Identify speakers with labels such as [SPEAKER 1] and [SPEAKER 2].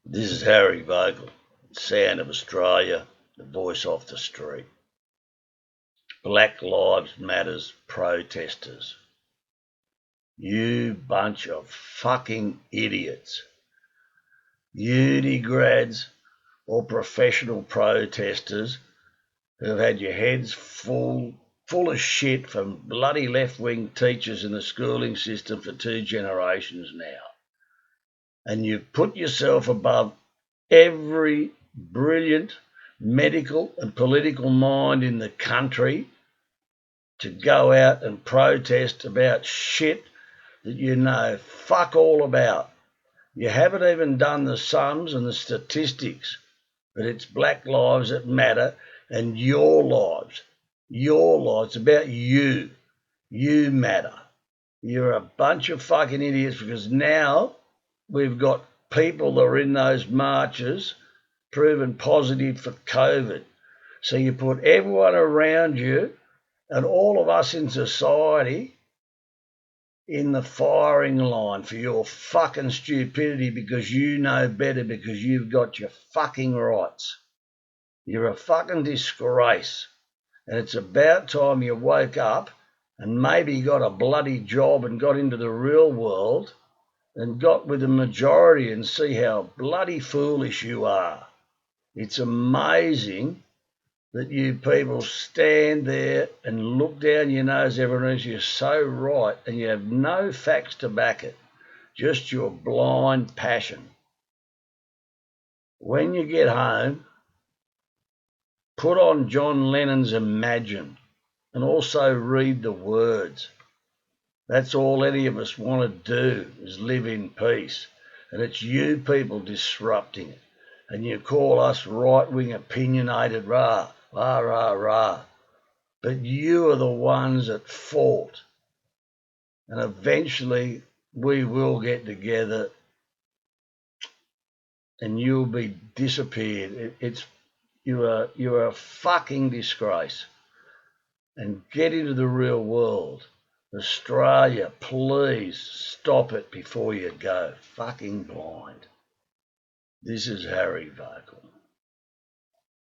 [SPEAKER 1] This is Harry Vogel, Sound of Australia, the voice off the street. Black Lives Matters protesters. You bunch of fucking idiots. Uni grads or professional protesters who've had your heads full of shit from bloody left-wing teachers in the schooling system for 2 generations now. And you've put yourself above every brilliant medical and political mind in the country to go out and protest about shit that you know fuck all about. You haven't even done the sums and the statistics, but it's black lives that matter and your lives. Your lives, it's about you. You matter. You're a bunch of fucking idiots because now we've got people that are in those marches proven positive for COVID. So you put everyone around you and all of us in society in the firing line for your fucking stupidity because you know better, because you've got your fucking rights. You're a fucking disgrace. And it's about time you woke up and maybe got a bloody job and got into the real world and got with the majority and see how bloody foolish you are. It's amazing that you people stand there and look down your nose, everyone else, you're so right, and you have no facts to back it, just your blind passion. When you get home, put on John Lennon's Imagine and also read the words. That's all any of us want to do, is live in peace. And it's you people disrupting it. And you call us right-wing opinionated, rah, rah, rah, rah. But you are the ones at fault. And eventually we will get together and you'll be disappeared. You are a fucking disgrace. And get into the real world. Australia, please stop it before you go fucking blind. This is Harry Vogel.